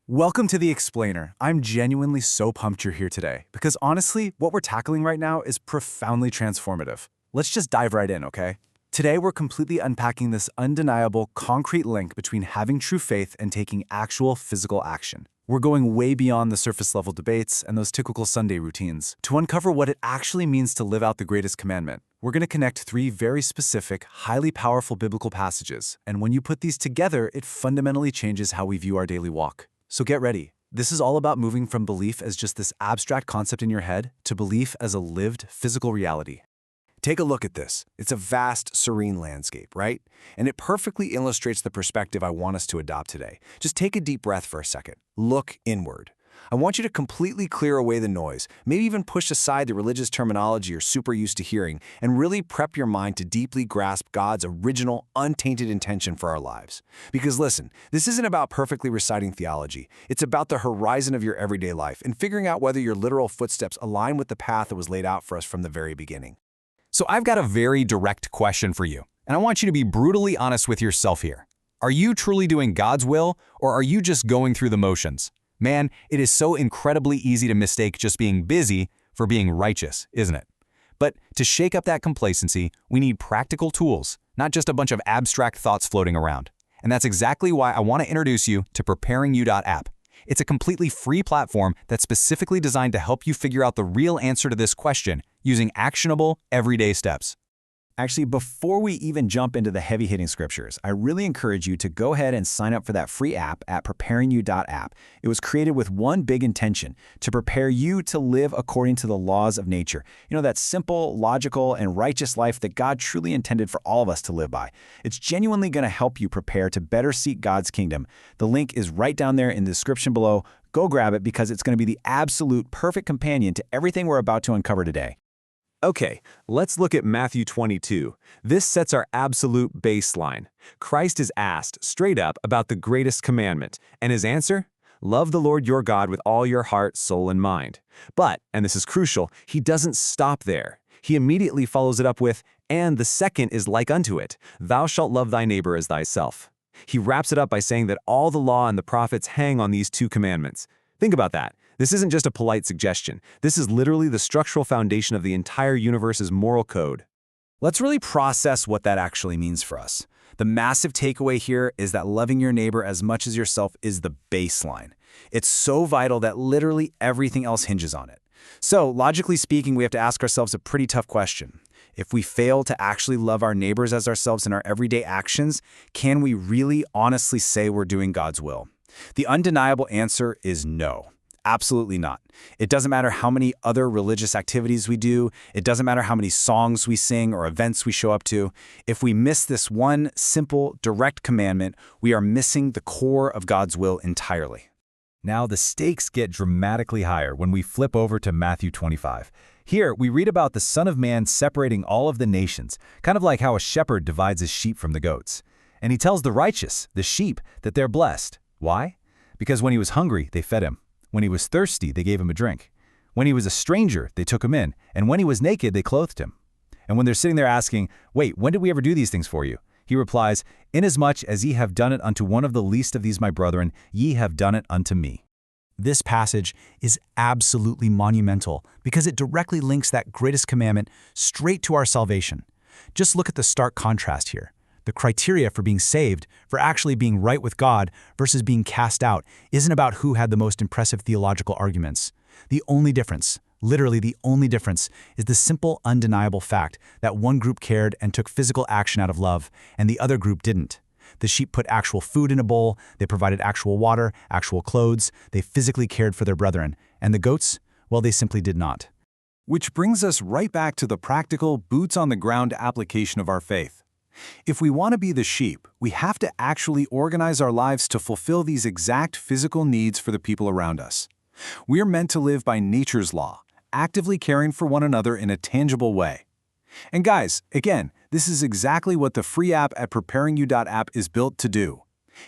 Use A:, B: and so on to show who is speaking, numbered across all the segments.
A: Welcome to The Explainer. I'm genuinely so pumped you're here today, because honestly, what we're tackling right now is profoundly transformative. Let's just dive right in, okay? Today, we're completely unpacking this undeniable, concrete link between having true faith and taking actual physical action. We're going way beyond the surface-level debates and those typical Sunday routines to uncover what it actually means to live out the greatest commandment. We're going to connect three very specific, highly powerful biblical passages, and when you put these together, it fundamentally changes how we view our daily walk. So get ready. This is all about moving from belief as just this abstract concept in your head to belief as a lived, physical reality.
B: Take a look at this. It's a vast, serene landscape, right? And it perfectly illustrates the perspective I want us to adopt today. Just take a deep breath for a second. Look inward. I want you to completely clear away the noise, maybe even push aside the religious terminology you're super used to hearing, and really prep your mind to deeply grasp God's original, untainted intention for our lives. Because listen, this isn't about perfectly reciting theology. It's about the horizon of your everyday life and figuring out whether your literal footsteps align with the path that was laid out for us from the very beginning.
C: So I've got a very direct question for you, and I want you to be brutally honest with yourself here. Are you truly doing God's will, or are you just going through the motions? Man, it is so incredibly easy to mistake just being busy for being righteous, isn't it? But to shake up that complacency, we need practical tools, not just a bunch of abstract thoughts floating around. And that's exactly why I want to introduce you to preparingyou.app. It's a completely free platform that's specifically designed to help you figure out the real answer to this question using actionable, everyday steps.
D: Actually, before we even jump into the heavy-hitting scriptures, I really encourage you to go ahead and sign up for that free app at preparingyou.app. It was created with one big intention, to prepare you to live according to the laws of nature. You know, that simple, logical, and righteous life that God truly intended for all of us to live by. It's genuinely going to help you prepare to better seek God's kingdom. The link is right down there in the description below. Go grab it because it's going to be the absolute perfect companion to everything we're about to uncover today.
E: Okay, let's look at Matthew 22. This sets our absolute baseline. Christ is asked straight up about the greatest commandment, and his answer? Love the Lord your God with all your heart, soul, and mind. But, and this is crucial, he doesn't stop there. He immediately follows it up with, and the second is like unto it, thou shalt love thy neighbor as thyself. He wraps it up by saying that all the law and the prophets hang on these two commandments. Think about that. This isn't just a polite suggestion. This is literally the structural foundation of the entire universe's moral code.
A: Let's really process what that actually means for us. The massive takeaway here is that loving your neighbor as much as yourself is the baseline. It's so vital that literally everything else hinges on it. So, logically speaking, we have to ask ourselves a pretty tough question. If we fail to actually love our neighbors as ourselves in our everyday actions, can we really honestly say we're doing God's will? The undeniable answer is no. Absolutely not. It doesn't matter how many other religious activities we do. It doesn't matter how many songs we sing or events we show up to. If we miss this one simple, direct commandment, we are missing the core of God's will entirely.
C: Now, the stakes get dramatically higher when we flip over to Matthew 25. Here, we read about the Son of Man separating all of the nations, kind of like how a shepherd divides his sheep from the goats. And he tells the righteous, the sheep, that they're blessed. Why? Because when he was hungry, they fed him. When he was thirsty, they gave him a drink. When he was a stranger, they took him in. And when he was naked, they clothed him. And when they're sitting there asking, wait, when did we ever do these things for you? He replies, inasmuch as ye have done it unto one of the least of these my brethren, ye have done it unto me.
A: This passage is absolutely monumental because it directly links that greatest commandment straight to our salvation. Just look at the stark contrast here. The criteria for being saved, for actually being right with God versus being cast out, isn't about who had the most impressive theological arguments. The only difference, literally the only difference, is the simple, undeniable fact that one group cared and took physical action out of love, and the other group didn't. The sheep put actual food in a bowl, they provided actual water, actual clothes, they physically cared for their brethren. And the goats? Well, they simply did not.
E: Which brings us right back to the practical, boots-on-the-ground application of our faith. If we want to be the sheep, we have to actually organize our lives to fulfill these exact physical needs for the people around us. We're meant to live by nature's law, actively caring for one another in a tangible way. And guys, again, this is exactly what the free app at preparingyou.app is built to do.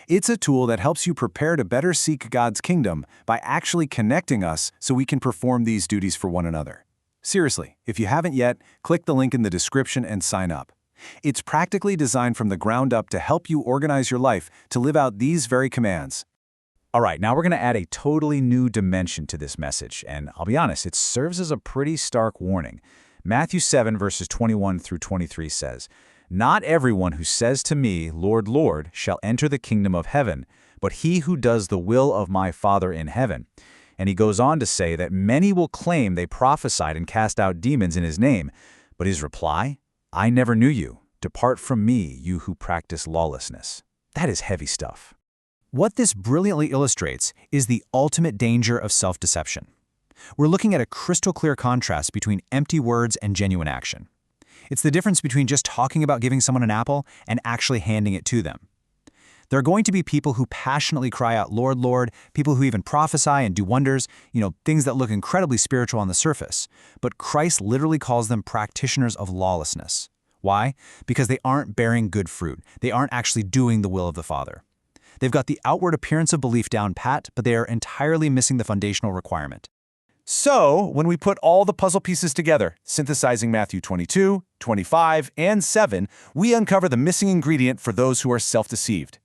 E: It's a tool that helps you prepare to better seek God's kingdom by actually connecting us so we can perform these duties for one another. Seriously, if you haven't yet, click the link in the description and sign up. It's practically designed from the ground up to help you organize your life to live out these very commands.
D: All right, now we're going to add a totally new dimension to this message, and I'll be honest, it serves as a pretty stark warning. Matthew 7, verses 21 through 23 says, "Not everyone who says to me, 'Lord, Lord,' shall enter the kingdom of heaven, but he who does the will of my Father in heaven." And he goes on to say that many will claim they prophesied and cast out demons in his name, but his reply, "I never knew you. Depart from me, you who practice lawlessness." That is heavy stuff.
C: What this brilliantly illustrates is the ultimate danger of self-deception. We're looking at a crystal clear contrast between empty words and genuine action. It's the difference between just talking about giving someone an apple and actually handing it to them. There are going to be people who passionately cry out, "Lord, Lord," people who even prophesy and do wonders, things that look incredibly spiritual on the surface. But Christ literally calls them practitioners of lawlessness. Why? Because they aren't bearing good fruit. They aren't actually doing the will of the Father. They've got the outward appearance of belief down pat, but they are entirely missing the foundational requirement.
B: So, when we put all the puzzle pieces together, synthesizing Matthew 22, 25, and 7, we uncover the missing ingredient for those who are self-deceived.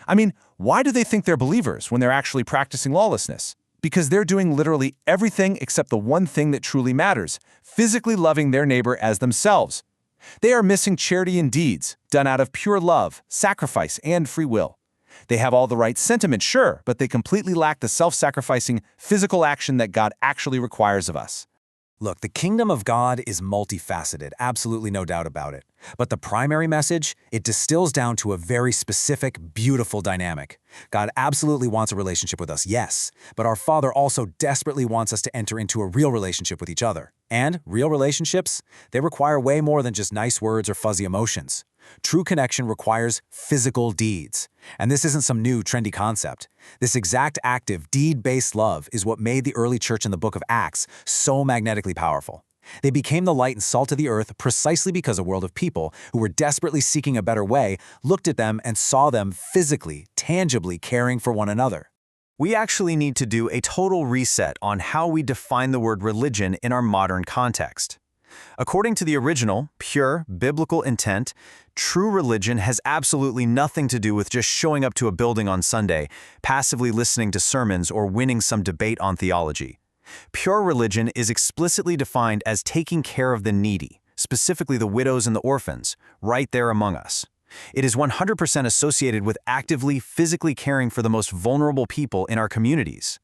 B: I mean, why do they think they're believers when they're actually practicing lawlessness? Because they're doing literally everything except the one thing that truly matters, physically loving their neighbor as themselves. They are missing charity in deeds, done out of pure love, sacrifice, and free will. They have all the right sentiments, sure, but they completely lack the self-sacrificing physical action that God actually requires of us.
C: Look, the kingdom of God is multifaceted, absolutely no doubt about it. But the primary message, it distills down to a very specific, beautiful dynamic. God absolutely wants a relationship with us, yes, but our Father also desperately wants us to enter into a real relationship with each other. And real relationships, they require way more than just nice words or fuzzy emotions. True connection requires physical deeds. And this isn't some new, trendy concept. This exact active, deed-based love is what made the early church in the book of Acts so magnetically powerful. They became the light and salt of the earth precisely because a world of people who were desperately seeking a better way looked at them and saw them physically, tangibly caring for one another.
D: We actually need to do a total reset on how we define the word religion in our modern context. According to the original, pure, biblical intent, true religion has absolutely nothing to do with just showing up to a building on Sunday, passively listening to sermons, or winning some debate on theology. Pure religion is explicitly defined as taking care of the needy, specifically the widows and the orphans, right there among us. It is 100% associated with actively, physically caring for the most vulnerable people in our communities.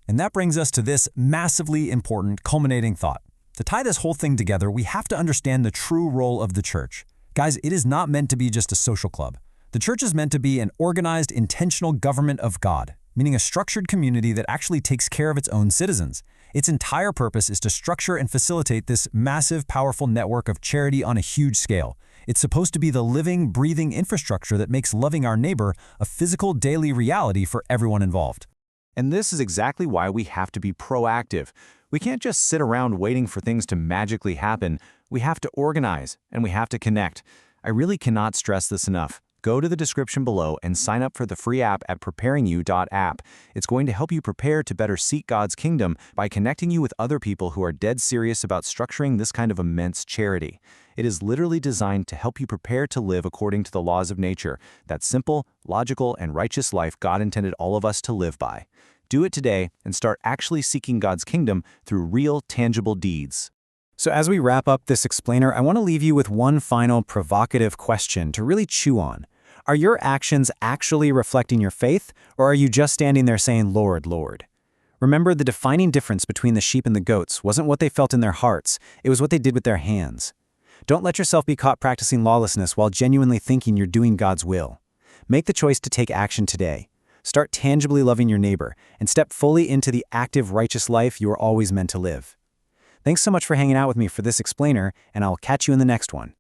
C: And that brings us to this massively important culminating thought. To tie this whole thing together, we have to understand the true role of the church. Guys, it is not meant to be just a social club. The church is meant to be an organized, intentional government of God, meaning a structured community that actually takes care of its own citizens. Its entire purpose is to structure and facilitate this massive, powerful network of charity on a huge scale. It's supposed to be the living, breathing infrastructure that makes loving our neighbor a physical, daily reality for everyone involved.
D: And this is exactly why we have to be proactive. We can't just sit around waiting for things to magically happen. We have to organize, and we have to connect. I really cannot stress this enough. Go to the description below and sign up for the free app at preparingyou.app. It's going to help you prepare to better seek God's kingdom by connecting you with other people who are dead serious about structuring this kind of immense charity. It is literally designed to help you prepare to live according to the laws of nature, that simple, logical, and righteous life God intended all of us to live by. Do it today and start actually seeking God's kingdom through real, tangible deeds. So as we wrap up this explainer, I want to leave you with one final provocative question to really chew on. Are your actions actually reflecting your faith, or are you just standing there saying, "Lord, Lord"? Remember, the defining difference between the sheep and the goats wasn't what they felt in their hearts, it was what they did with their hands. Don't let yourself be caught practicing lawlessness while genuinely thinking you're doing God's will. Make the choice to take action today. Start tangibly loving your neighbor, and step fully into the active, righteous life you were always meant to live. Thanks so much for hanging out with me for this explainer, and I'll catch you in the next one.